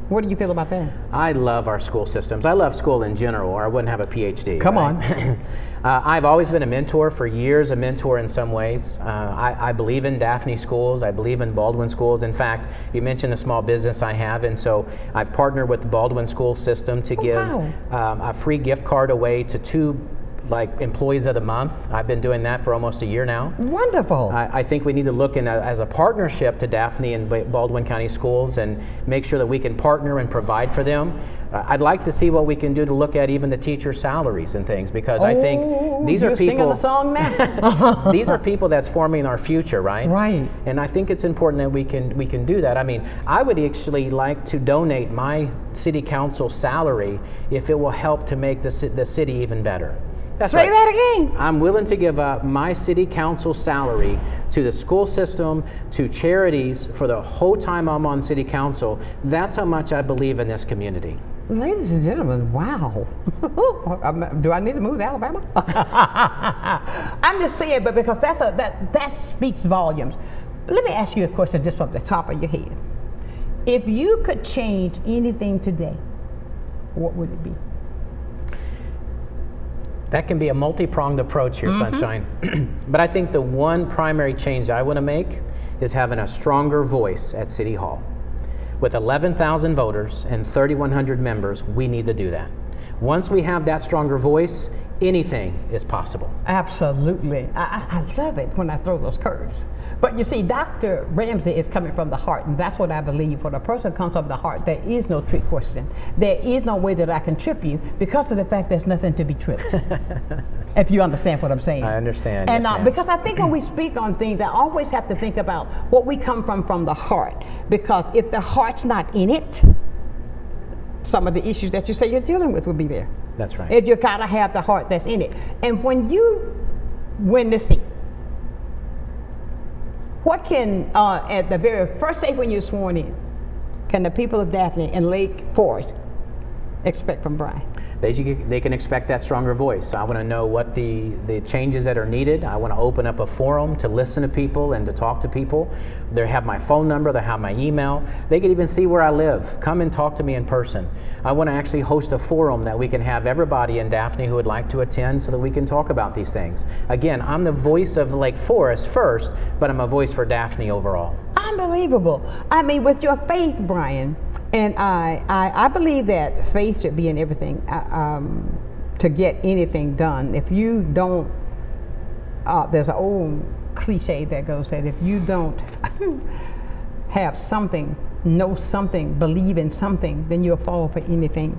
what do you feel about that? I love our school systems. I love school in general, or I wouldn't have a PhD. Come on. I've always been a mentor for years, a mentor in some ways. I believe in Daphne schools. I believe in Baldwin schools. In fact, you mentioned the small business I have, and so I've partnered with the Baldwin school system to give a free gift card away to 2 employees of the month. I've been doing that for almost a year now. Wonderful. I think we need to look in as a partnership to Daphne and Baldwin County Schools and make sure that we can partner and provide for them. I'd like to see what we can do to look at even the teacher salaries and things, because I think these are people. Singing a song now. These are people that's forming our future, right? Right. And I think it's important that we can do that. I mean, I would actually like to donate my city council salary if it will help to make the city even better. That's Say that again. I'm willing to give up my city council salary to the school system, to charities for the whole time I'm on city council. That's how much I believe in this community. Ladies and gentlemen, wow. Do I need to move to Alabama? I'm just saying, but because that speaks volumes. Let me ask you a question just from the top of your head. If you could change anything today, what would it be? That can be a multi-pronged approach here, Sonshine. But I think the one primary change I want to make is having a stronger voice at City Hall. With 11,000 voters and 3,100 members, we need to do that. Once we have that stronger voice, anything is possible. Absolutely. I love it when I throw those curves. But you see, Dr. Ramsey is coming from the heart, and that's what I believe. When a person comes from the heart, there is no trick question. There is no way that I can trip you because of the fact there's nothing to be tripped. If you understand what I'm saying. I understand. And yes, because I think when we speak on things, I always have to think about what we come from the heart. Because if the heart's not in it, some of the issues that you say you're dealing with will be there. That's right. If you gotta have the heart that's in it. And when you win the seat, what can, at the very first day when you're sworn in, can the people of Daphne and Lake Forest expect from Bryan? They can expect that stronger voice. I want to know what the changes that are needed. I want to open up a forum to listen to people and to talk to people. They have my phone number, they have my email. They can even see where I live. Come and talk to me in person. I want to actually host a forum that we can have everybody in Daphne who would like to attend so that we can talk about these things. Again, I'm the voice of Lake Forest first, but I'm a voice for Daphne overall. Unbelievable. I mean, with your faith, Bryan, and I believe that faith should be in everything. to get anything done. If you don't, there's an old cliche that goes that if you don't have something, know something, believe in something, then you'll fall for anything.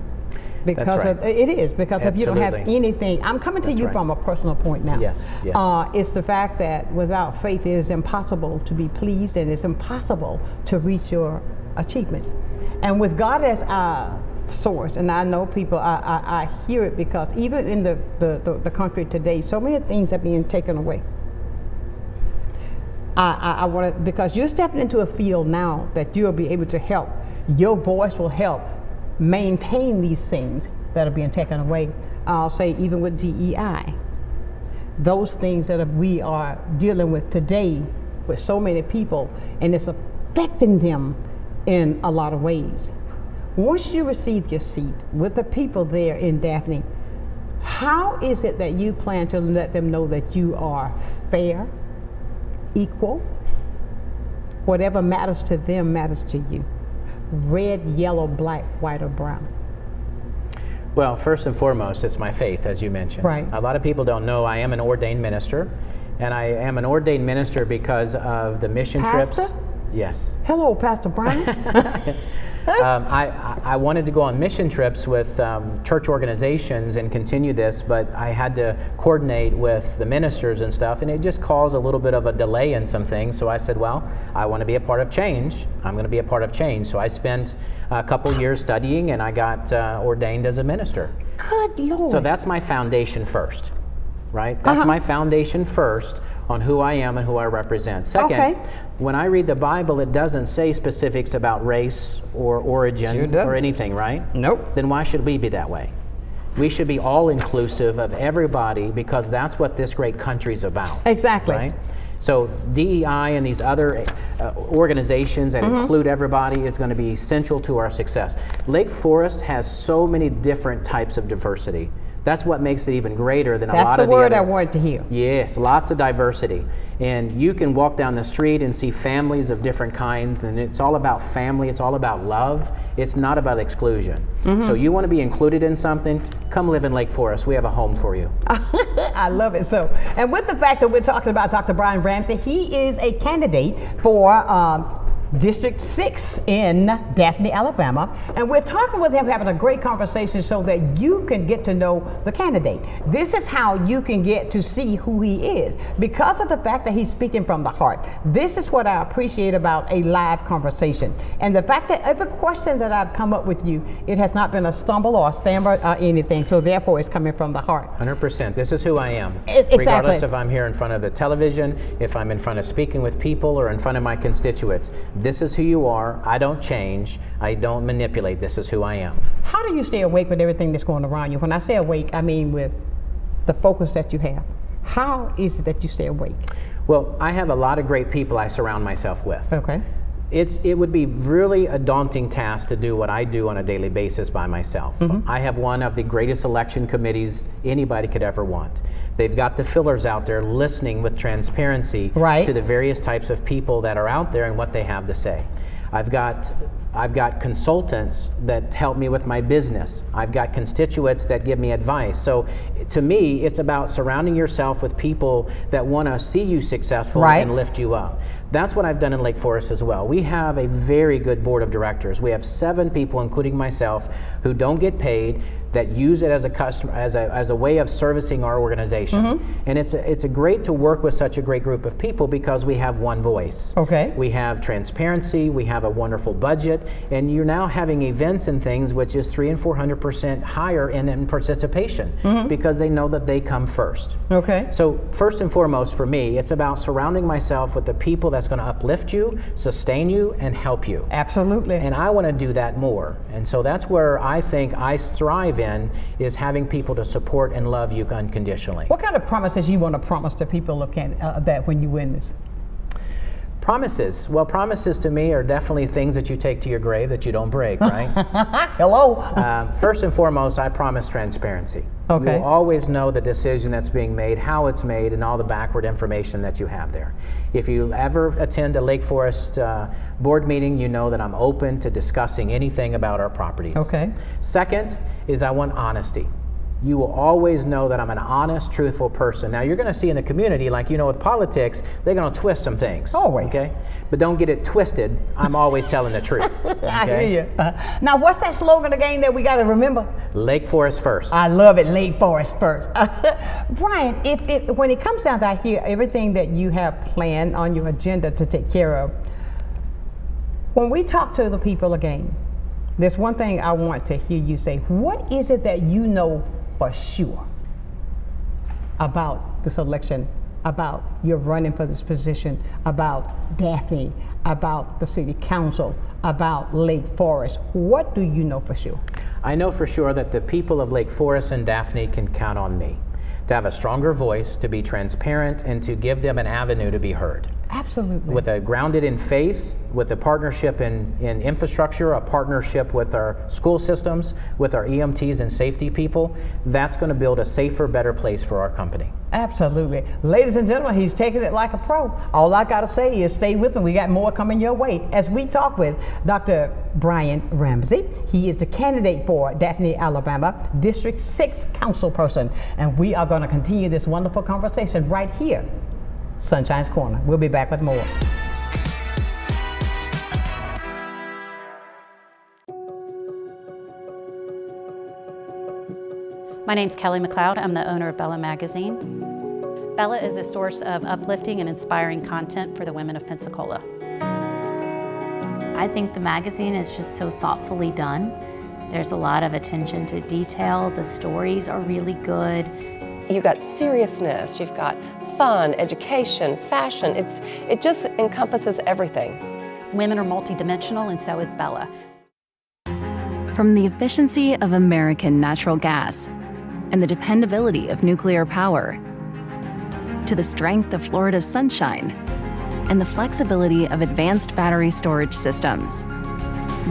Because That's right. it is, because if you don't have anything, I'm coming to That's you right. from a personal point now. Yes, yes. It's the fact that without faith it is impossible to be pleased, and it's impossible to reach your achievements. And with God as our source, and I know people, I hear it because even in the country today, so many things are being taken away. I want to, because you're stepping into a field now that you'll be able to help. Your voice will help maintain these things that are being taken away. I'll say even with DEI, those things that we are dealing with today with so many people, and it's affecting them in a lot of ways. Once you receive your seat with the people there in Daphne, how is it that you plan to let them know that you are fair, equal, whatever matters to them matters to you? Red, yellow, black, white, or brown? Well, first and foremost, it's my faith, as you mentioned. Right. A lot of people don't know I am an ordained minister, and I am an ordained minister because of the mission trips. Pastor? Yes. Hello, Pastor Bryan. I wanted to go on mission trips with church organizations and continue this, but I had to coordinate with the ministers and stuff, and it just caused a little bit of a delay in some things. So I said, well, I want to be a part of change. I'm going to be a part of change. So I spent a couple years studying, and I got ordained as a minister. Good Lord. So that's my foundation first, right? That's my foundation first on who I am and who I represent. Second, when I read the Bible, it doesn't say specifics about race or origin or anything, right? Nope. Then why should we be that way? We should be all inclusive of everybody, because that's what this great country's about. Exactly. Right? So DEI and these other organizations that include everybody is going to be essential to our success. Lake Forest has so many different types of diversity. That's what makes it even greater than a lot of the other. That's the word I wanted to hear. Yes, lots of diversity. And you can walk down the street and see families of different kinds, and it's all about family, it's all about love. It's not about exclusion. So you want to be included in something, come live in Lake Forest. We have a home for you. I love it. So, and with the fact that we're talking about Dr. Bryan Ramsey, he is a candidate for District 6 in Daphne, Alabama, and we're talking with him, having a great conversation so that you can get to know the candidate. This is how you can get to see who he is, because of the fact that he's speaking from the heart. This is what I appreciate about a live conversation, and the fact that every question that I've come up with you, it has not been a stumble or a stammer or anything, so therefore it's coming from the heart. 100%. This is who I am. Exactly. Regardless if I'm here in front of the television, if I'm in front of speaking with people, or in front of my constituents. This is who you are. I don't change. I don't manipulate. This is who I am. How do you stay awake with everything that's going around you? When I say awake, I mean with the focus that you have. How is it that you stay awake? Well, I have a lot of great people I surround myself with. Okay. It would be really a daunting task to do what I do on a daily basis by myself. I have one of the greatest election committees anybody could ever want. They've got the fillers out there listening with transparency to the various types of people that are out there and what they have to say. I've got consultants that help me with my business. I've got constituents that give me advice. So to me, it's about surrounding yourself with people that want to see you successful and lift you up. That's what I've done in Lake Forest as well. We have a very good board of directors. We have 7 people, including myself, who don't get paid, that use it as a customer, as a way of servicing our organization. And it's a great to work with such a great group of people, because we have one voice. Okay. We have transparency, we have a wonderful budget, and you're now having events and things which is 300% and 400% higher in participation, because they know that they come first. Okay. So first and foremost for me, it's about surrounding myself with the people that's going to uplift you, sustain you, and help you. Absolutely. And I want to do that more. And so that's where I think I thrive in, is having people to support and love you unconditionally. What kind of promises you want to promise to people of that when you win this? Promises. Well, promises to me are definitely things that you take to your grave that you don't break, right? Hello. First and foremost, I promise transparency. Okay. You'll always know the decision that's being made, how it's made, and all the backward information that you have there. If you ever attend a Lake Forest board meeting, you know that I'm open to discussing anything about our properties. Okay. Second is I want honesty. you will always know that I'm an honest, truthful person. Now, you're going to see in the community, like, with politics, they're going to twist some things. Always. Okay? But don't get it twisted. I'm always telling the truth. Okay? I hear you. Now, what's that slogan again that we got to remember? Lake Forest first. I love it, Lake Forest first. Bryan, when it comes down to, I hear everything that you have planned on your agenda to take care of. When we talk to the people again, there's one thing I want to hear you say. What is it that you know for sure about this election, about your running for this position, about Daphne, about the city council, about Lake Forest? What do you know for sure? I know for sure that the people of Lake Forest and Daphne can count on me to have a stronger voice, to be transparent, and to give them an avenue to be heard. Absolutely. With a grounded in faith, with a partnership in infrastructure, a partnership with our school systems, with our EMTs and safety people, that's going to build a safer, better place for our company. Absolutely. Ladies and gentlemen, he's taking it like a pro. All I got to say is stay with him. We got more coming your way as we talk with Dr. Bryan Ramsey. He is the candidate for Daphne, Alabama, District 6 council person. And we are going to continue this wonderful conversation right here, Sunshine's Corner. We'll be back with more. My name's Kelly McLeod. I'm the owner of Bella Magazine. Bella is a source of uplifting and inspiring content for the women of Pensacola. I think the magazine is just so thoughtfully done. There's a lot of attention to detail. The stories are really good. You've got seriousness, you've got fun, education, fashion. It just encompasses everything. Women are multidimensional, and so is Bella. From the efficiency of American natural gas and the dependability of nuclear power, to the strength of Florida's sunshine and the flexibility of advanced battery storage systems,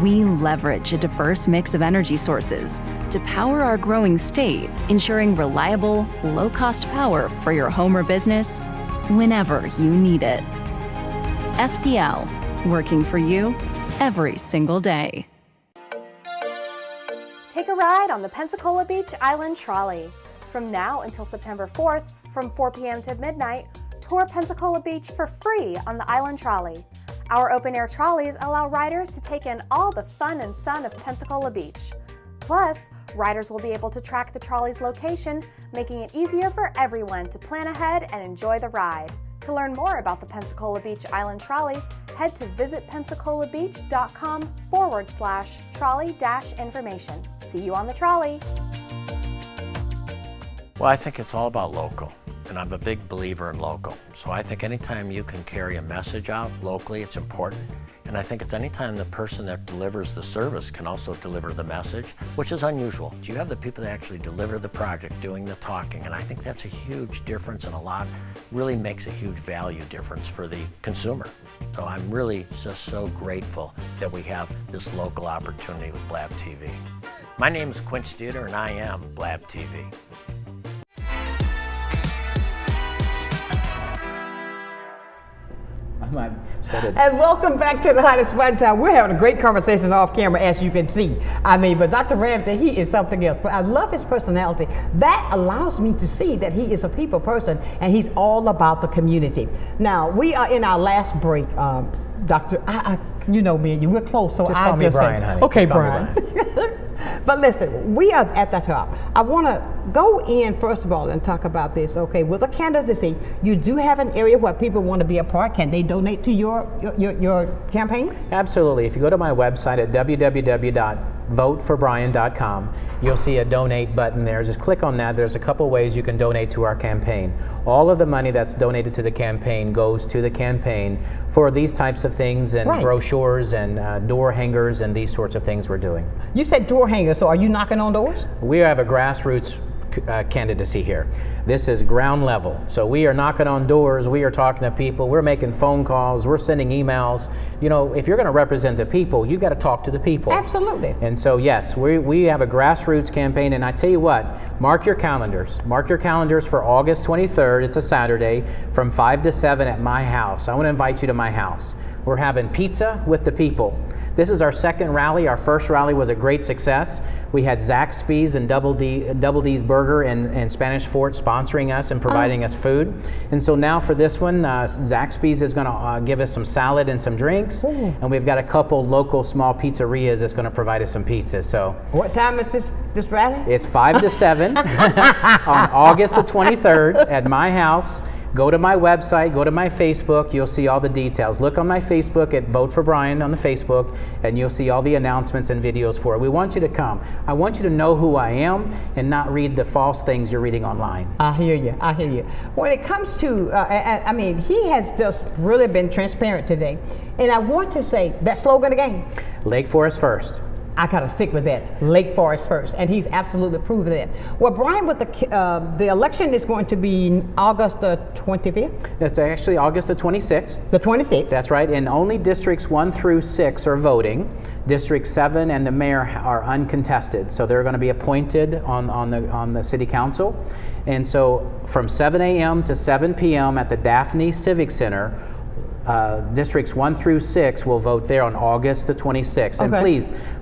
we leverage a diverse mix of energy sources to power our growing state, ensuring reliable, low-cost power for your home or business whenever you need it. FPL, working for you every single day. Take a ride on the Pensacola Beach Island Trolley. From now until September 4th, from 4 p.m. to midnight, tour Pensacola Beach for free on the Island Trolley. Our open-air trolleys allow riders to take in all the fun and sun of Pensacola Beach. Plus, riders will be able to track the trolley's location, making it easier for everyone to plan ahead and enjoy the ride. To learn more about the Pensacola Beach Island Trolley, head to visitpensacolabbeach.com/trolley-information. See you on the trolley. Well, I think it's all about local, and I'm a big believer in local. So I think anytime you can carry a message out locally, it's important. And I think it's anytime the person that delivers the service can also deliver the message, which is unusual. You have the people that actually deliver the project doing the talking, and I think that's a huge difference, and really makes a huge value difference for the consumer. So I'm really just so grateful that we have this local opportunity with Blab TV. My name is Quint Studer, and I am Blab TV. And welcome back to the hottest fun time. We're having a great conversation off camera, as you can see. But Dr. Ramsey, he is something else. But I love his personality. That allows me to see that he is a people person, and he's all about the community. Now, we are in our last break, Doctor. You know me and you, we're close, so just call me Bryan, honey. Okay, just call Bryan. me Bryan. But listen, we are at the top. I want to go in first of all and talk about this. Okay, with a candidacy, you do have an area where people want to be a part. Can they donate to your campaign? Absolutely. If you go to my website at www.voteforbryan.com, you'll see a donate button there. Just click on that. There's a couple ways you can donate to our campaign. All of the money that's donated to the campaign goes to the campaign for these types of things, and brochures and door hangers and these sorts of things we're doing. You said door hangers, so are you knocking on doors? We have a grassroots candidacy here. This is ground level. So we are knocking on doors, we are talking to people, we're making phone calls, we're sending emails. You know, if you're going to represent the people, you've got to talk to the people. Absolutely. And so yes, we have a grassroots campaign, and I tell you what, mark your calendars. Mark your calendars for August 23rd. It's a Saturday from 5 to 7 at my house. I want to invite you to my house. We're having pizza with the people. This is our second rally. Our first rally was a great success. We had Zaxby's and Double D's Burger and Spanish Fort sponsoring us and providing us food. And so now for this one, Zaxby's is going to give us some salad and some drinks. Ooh. And we've got a couple local small pizzerias that's going to provide us some pizza. So what time is this rally? it's 5 to 7 on August the 23rd at my house. Go to my website, go to my Facebook, you'll see all the details. Look on my Facebook at Vote for Bryan on the Facebook, and you'll see all the announcements and videos for it. We want you to come. I want you to know who I am and not read the false things you're reading online. I hear you, I hear you. When it comes to, I mean, he has just really been transparent today. And I want to say that slogan again. Lake Forest first. I gotta stick with that. Lake Forest first, and he's absolutely proven that. Well, Bryan, with the election is going to be August the 25th. It's actually August the 26th. The 26th. That's right. And only districts 1 through 6 are voting. District 7 and the mayor are uncontested, so they're going to be appointed on the city council. And so from 7 a.m. to 7 p.m. at the Daphne Civic Center. Districts 1 through 6 will vote there on August the 26th. And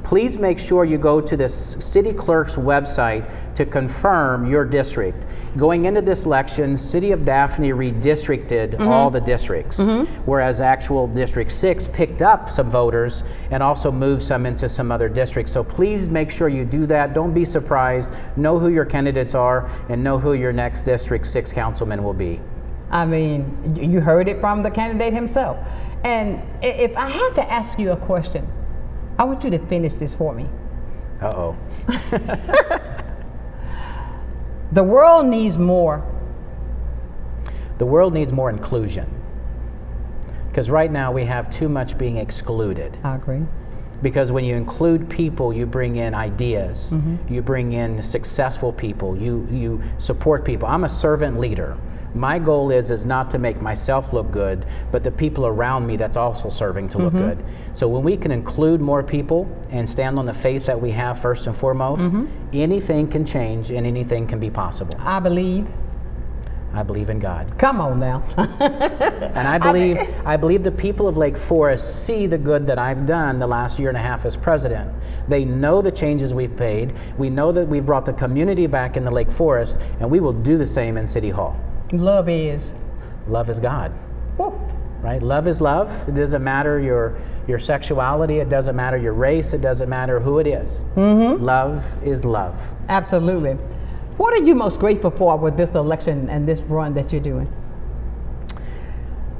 please make sure you go to the city clerk's website to confirm your district. Going into this election, City of Daphne redistricted all the districts, whereas actual District 6 picked up some voters and also moved some into some other districts. So please make sure you do that. Don't be surprised. Know who your candidates are and know who your next District 6 councilman will be. I mean, you heard it from the candidate himself. And if I had to ask you a question, I want you to finish this for me. Uh-oh. The world needs more. The world needs more inclusion. Because right now we have too much being excluded. I agree. Because when you include people, you bring in ideas. You bring in successful people. You support people. I'm a servant leader. My goal is not to make myself look good, but the people around me that's also serving to look good. So when we can include more people and stand on the faith that we have first and foremost, anything can change and anything can be possible. I believe. I believe in God. Come on now. And I believe the people of Lake Forest see the good that I've done the last year and a half as president. They know the changes we've made. We know that we've brought the community back in the Lake Forest, and we will do the same in City Hall. Love is? Love is God. Woo. Right? Love is love. It doesn't matter your sexuality. It doesn't matter your race. It doesn't matter who it is. Love is love. Absolutely. What are you most grateful for with this election and this run that you're doing?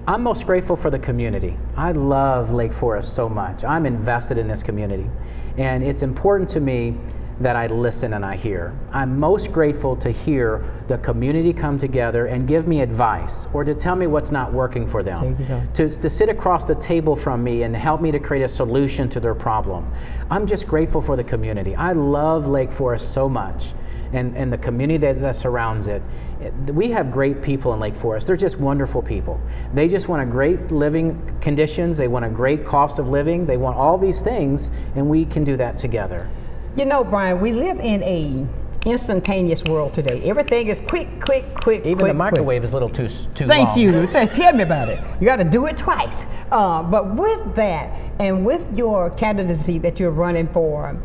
I'm most grateful for the community. I love Lake Forest so much. I'm invested in this community. And it's important to me that I listen and I hear. I'm most grateful to hear the community come together and give me advice or to tell me what's not working for them. To sit across the table from me and help me to create a solution to their problem. I'm just grateful for the community. I love Lake Forest so much and the community that surrounds it. We have great people in Lake Forest. They're just wonderful people. They just want a great living conditions. They want a great cost of living. They want all these things, and we can do that together. You know, Bryan, we live in a instantaneous world today. Everything is quick. Even the microwave is a little too long. Thank you. Tell me about it. You got to do it twice. But with that, and with your candidacy that you're running for,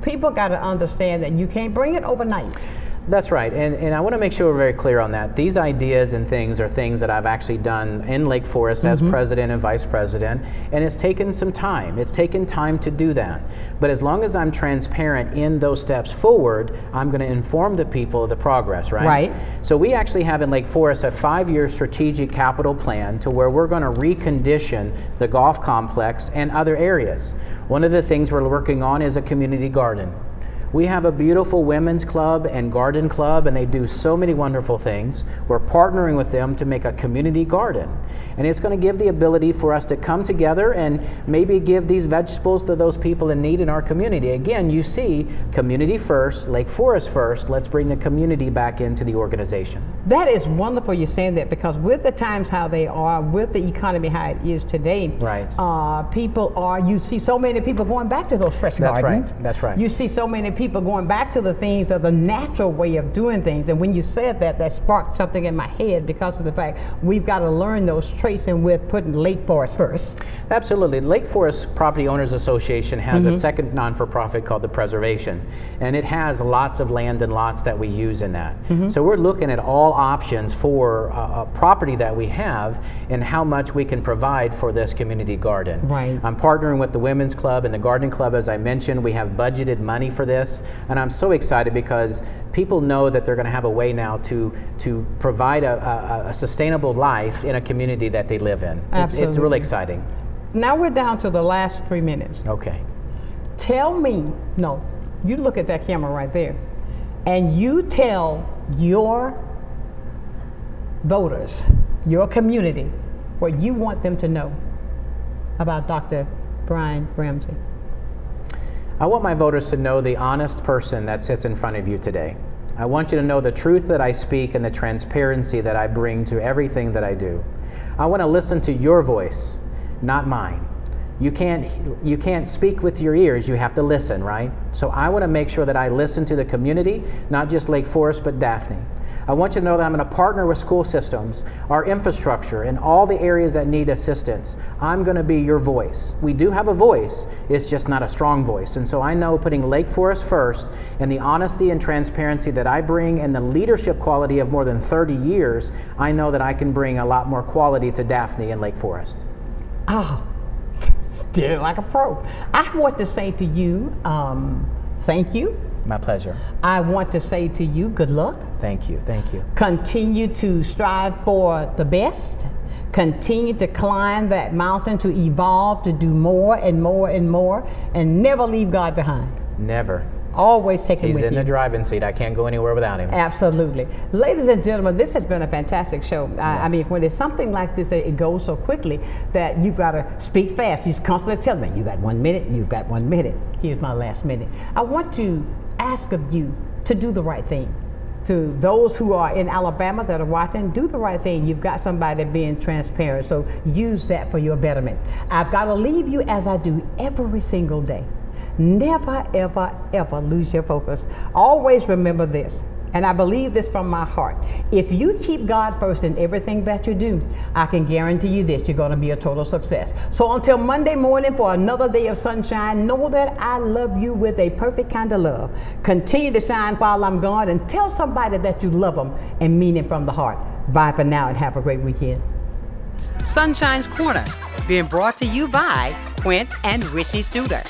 people got to understand that you can't bring it overnight. That's right, and I want to make sure we're very clear on that. These ideas and things are things that I've actually done in Lake Forest as president and vice president, and it's taken some time. It's taken time to do that. But as long as I'm transparent in those steps forward, I'm going to inform the people of the progress, right? Right. So we actually have in Lake Forest a 5-year strategic capital plan to where we're going to recondition the golf complex and other areas. One of the things we're working on is a community garden. We have a beautiful women's club and garden club, and they do so many wonderful things. We're partnering with them to make a community garden. And it's going to give the ability for us to come together and maybe give these vegetables to those people in need in our community. Again, you see, community first, Lake Forest first. Let's bring the community back into the organization. That is wonderful you're saying that, because with the times how they are, with the economy how it is today, right? You see so many people going back to those fresh gardens. That's right. You see so many people people going back to the things of the natural way of doing things. And when you said that, that sparked something in my head because of the fact we've got to learn those traits, and with putting Lake Forest first. Absolutely. Lake Forest Property Owners Association has a second non-for-profit called the Preservation, and it has lots of land and lots that we use in that. So we're looking at all options for a property that we have and how much we can provide for this community garden. Right. I'm partnering with the Women's Club and the Garden Club, as I mentioned. We have budgeted money for this, and I'm so excited because people know that they're going to have a way now to provide a sustainable life in a community that they live in. It's really exciting. Now we're down to the last 3 minutes. Okay. Tell me, no, you look at that camera right there, and you tell your voters, your community, what you want them to know about Dr. Bryan Ramsey. I want my voters to know the honest person that sits in front of you today. I want you to know the truth that I speak and the transparency that I bring to everything that I do. I want to listen to your voice, not mine. You can't speak with your ears, you have to listen, right? So I want to make sure that I listen to the community, not just Lake Forest, but Daphne. I want you to know that I'm going to partner with school systems, our infrastructure, and all the areas that need assistance. I'm going to be your voice. We do have a voice, it's just not a strong voice. And so I know putting Lake Forest first, and the honesty and transparency that I bring, and the leadership quality of more than 30 years, I know that I can bring a lot more quality to Daphne and Lake Forest. Oh, still like a pro. I want to say to you, thank you. My pleasure. I want to say to you, good luck. Thank you, thank you. Continue to strive for the best. Continue to climb that mountain, to evolve, to do more and more and more, and never leave God behind. Never. Always take him with you. He's in the driving seat. I can't go anywhere without him. Absolutely. Ladies and gentlemen, this has been a fantastic show. I mean, when it's something like this, it goes so quickly that you've got to speak fast. He's constantly telling me, you got 1 minute, you've got 1 minute. Here's my last minute. I want to ask of you to do the right thing. To those who are in Alabama that are watching, do the right thing. You've got somebody being transparent, so use that for your betterment. I've got to leave you as I do every single day. Never, ever, ever lose your focus. Always remember this, and I believe this from my heart. If you keep God first in everything that you do, I can guarantee you this, you're going to be a total success. So until Monday morning for another day of sunshine, know that I love you with a perfect kind of love. Continue to shine while I'm gone, and tell somebody that you love them and mean it from the heart. Bye for now and have a great weekend. Sunshine's Corner, being brought to you by Quint and Richie Studer.